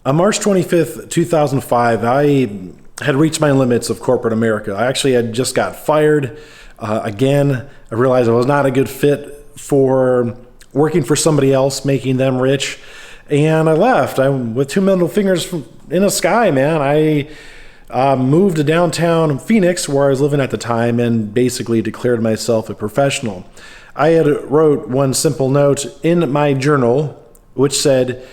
On March 25th, 2005, I had reached my limits of corporate America. I actually had just got fired. Again, I realized I was not a good fit for working for somebody else, making them rich. And I left. I'm with two middle fingers in the sky, man. I moved to downtown Phoenix, where I was living at the time, and basically declared myself a professional. I had wrote one simple note in my journal, which said,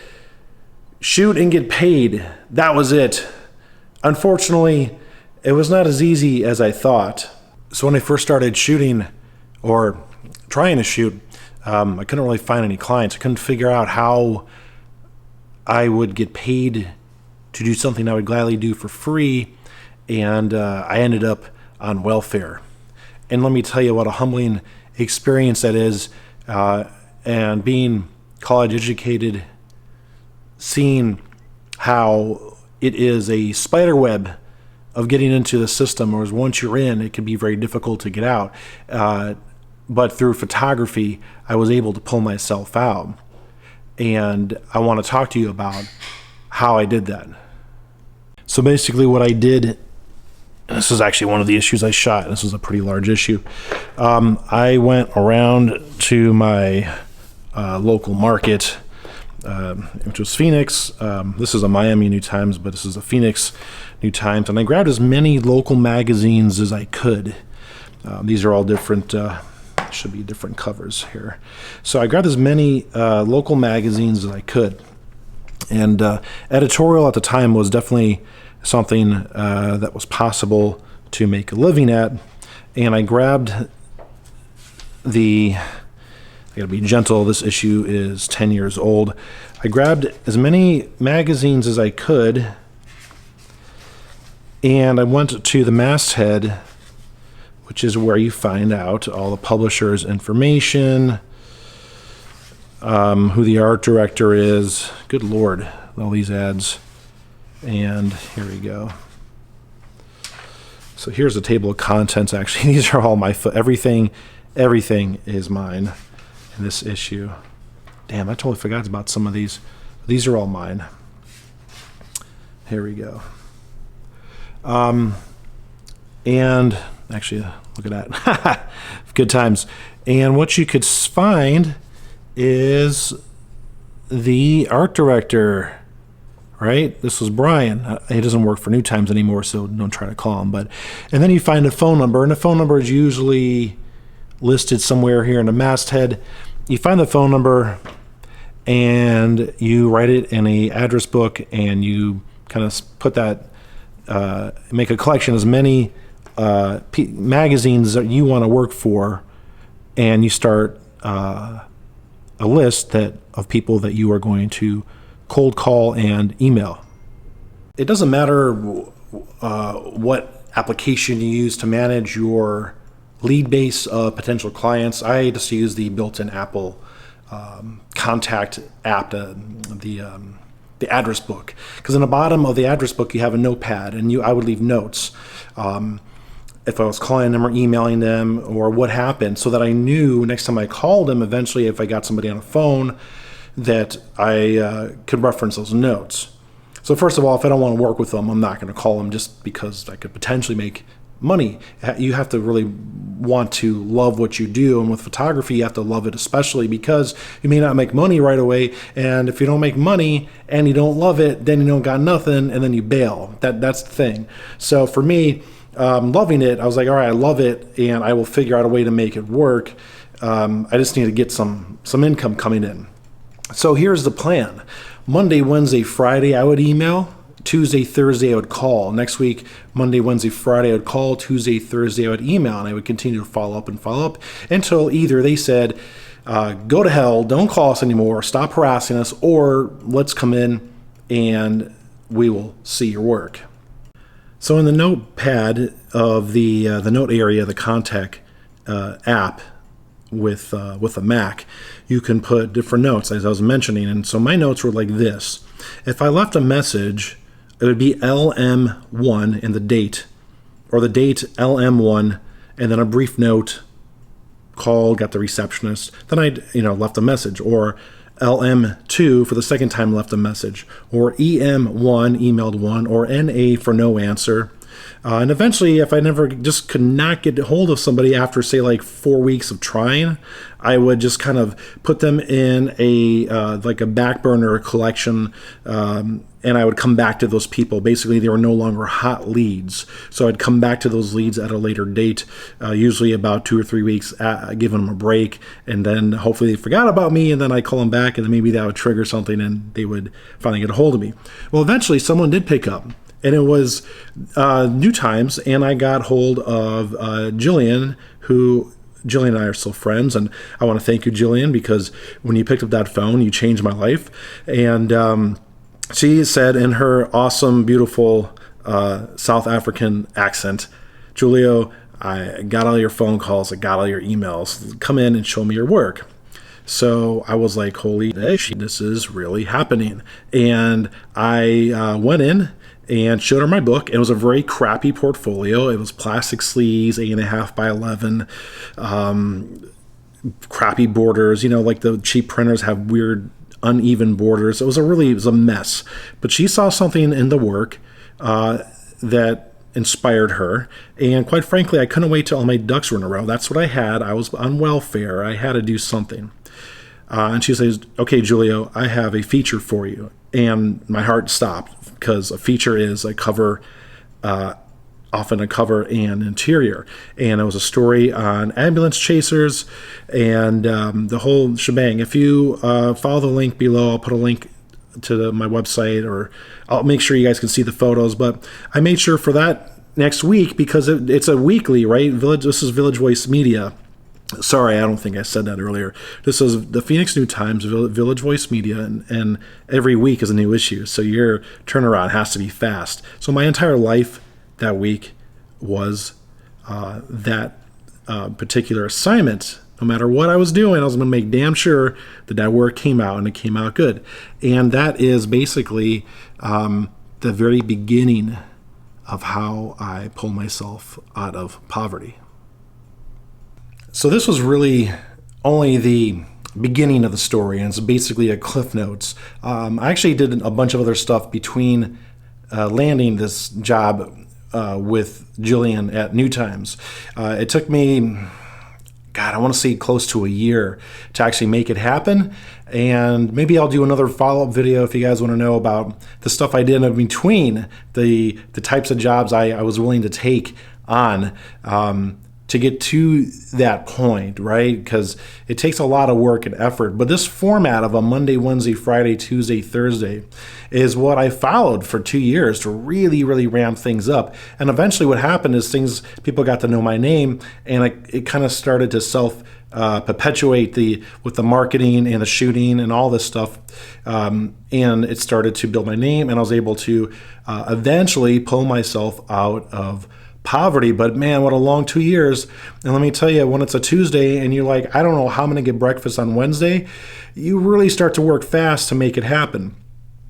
"Shoot and get paid." That was it. Unfortunately, it was not as easy as I thought. So when I first started shooting, or trying to shoot, I couldn't really find any clients. I couldn't figure out how I would get paid to do something I would gladly do for free, and I ended up on welfare. And let me tell you what a humbling experience that is, and being college educated, seeing how it is a spider web of getting into the system, whereas once you're in, it can be very difficult to get out. But through photography, I was able to pull myself out. And I want to talk to you about how I did that. So basically what I did, and this is actually one of the issues I shot. This was a pretty large issue. I went around to my local market, which was Phoenix. This is a Miami New Times, but this is a Phoenix New Times. And I grabbed as many local magazines as I could. These are all different, should be different covers here. So I grabbed as many local magazines as I could. And editorial at the time was definitely something that was possible to make a living at. And I grabbed I gotta be gentle, this issue is 10 years old. I grabbed as many magazines as I could, and I went to the masthead, which is where you find out all the publishers' information, who the art director is. Good Lord, all these ads. And here we go. So here's a table of contents, actually. These are all my, everything is mine in this issue. Damn, I totally forgot about some of these. These are all mine. Here we go. And actually, look at that. Good times. And what you could find is the art director, right? This was Brian. He doesn't work for New Times anymore, so don't try to call him. And then you find a phone number, and the phone number is usually listed somewhere here in the masthead. You find the phone number, and you write it in a address book, and you kind of put that, make a collection as many magazines that you want to work for, and you start a list of people that you are going to cold call and email. It doesn't matter what application you use to manage your lead base of potential clients. I just use the built-in Apple contact app, the address book, because in the bottom of the address book you have a notepad, and I would leave notes if I was calling them or emailing them or what happened, so that I knew next time I called them, eventually if I got somebody on the phone, that I could reference those notes. So first of all, if I don't want to work with them, I'm not going to call them just because I could potentially make money. You have to really want to love what you do, and with photography you have to love it, especially because you may not make money right away, and if you don't make money and you don't love it, then you don't got nothing, and then you bail. That's the thing. So for me, loving it, I was like, all right, I love it, and I will figure out a way to make it work. I just need to get some income coming in. So here's the plan. Monday, Wednesday, Friday I would email. Tuesday, Thursday I would call. Next week, Monday, Wednesday, Friday I would call. Tuesday, Thursday I would email, and I would continue to follow up until either they said, go to hell, don't call us anymore, stop harassing us, or let's come in and we will see your work. So in the notepad of the note area, the contact app with a Mac, you can put different notes, as I was mentioning. And so my notes were like this. If I left a message, it would be LM1 in the date, or the date LM1, and then a brief note, called, got the receptionist, then I left a message, or LM2 for the second time left a message, or EM1 emailed one, or NA for no answer. And eventually, if I just could not get a hold of somebody after, say, like 4 weeks of trying, I would just kind of put them in like a back burner collection, and I would come back to those people. Basically, they were no longer hot leads. So I'd come back to those leads at a later date, usually about 2 or 3 weeks, giving them a break, and then hopefully they forgot about me, and then I'd call them back, and then maybe that would trigger something, and they would finally get a hold of me. Well, eventually, someone did pick up. And it was New Times, and I got hold of Julian, Jillian and I are still friends, and I want to thank you, Jillian, because when you picked up that phone, you changed my life. And she said in her awesome, beautiful South African accent, Giulio, I got all your phone calls, I got all your emails. Come in and show me your work. So I was like, holy shit, this is really happening. And I went in and showed her my book. It was a very crappy portfolio. It was plastic sleeves, 8.5 by 11, crappy borders. Like the cheap printers have weird, uneven borders. It was a mess. But she saw something in the work that inspired her. And quite frankly, I couldn't wait till all my ducks were in a row. That's what I had. I was on welfare. I had to do something. And she says, okay, Giulio, I have a feature for you. And my heart stopped, because a feature is a cover, often a cover and interior. And it was a story on ambulance chasers and the whole shebang. If you follow the link below, I'll put a link to my website, or I'll make sure you guys can see the photos. But I made sure for that next week, because it's a weekly, right? This is Village Voice Media. Sorry, I don't think I said that earlier. This is the Phoenix New Times, Village Voice Media, and every week is a new issue. So your turnaround has to be fast. So my entire life that week was that particular assignment. No matter what I was doing, I was going to make damn sure that work came out, and it came out good. And that is basically the very beginning of how I pulled myself out of poverty. So this was really only the beginning of the story, and it's basically a cliff notes. I actually did a bunch of other stuff between landing this job with Jillian at New Times. It took me, I want to say close to a year to actually make it happen. And maybe I'll do another follow-up video if you guys want to know about the stuff I did in between, the types of jobs I was willing to take on to get to that point, right? Because it takes a lot of work and effort. But this format of a Monday, Wednesday, Friday, Tuesday, Thursday is what I followed for 2 years to really, really ramp things up. And eventually what happened is people got to know my name, and it kind of started to perpetuate with the marketing and the shooting and all this stuff. And it started to build my name, and I was able to eventually pull myself out of poverty. But man, what a long 2 years. And let me tell you, when it's a Tuesday and you're like, I don't know how I'm going to get breakfast on Wednesday, you really start to work fast to make it happen.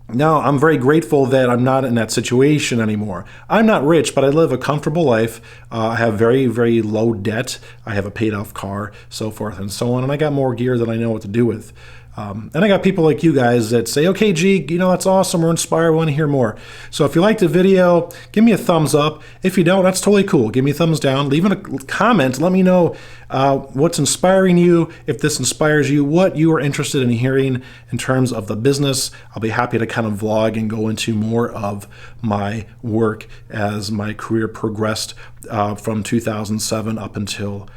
Now, I'm very grateful that I'm not in that situation anymore. I'm not rich, but I live a comfortable life. I have very, very low debt. I have a paid off car, so forth and so on. And I got more gear than I know what to do with. And I got people like you guys that say, okay, G, that's awesome. We're inspired. We want to hear more. So if you liked the video, give me a thumbs up. If you don't, that's totally cool. Give me a thumbs down. Leave in a comment. Let me know what's inspiring you. If this inspires you, what you are interested in hearing in terms of the business. I'll be happy to kind of vlog and go into more of my work as my career progressed from 2007 up until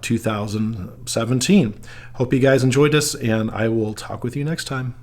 2017. Hope you guys enjoyed this, and I will talk with you next time.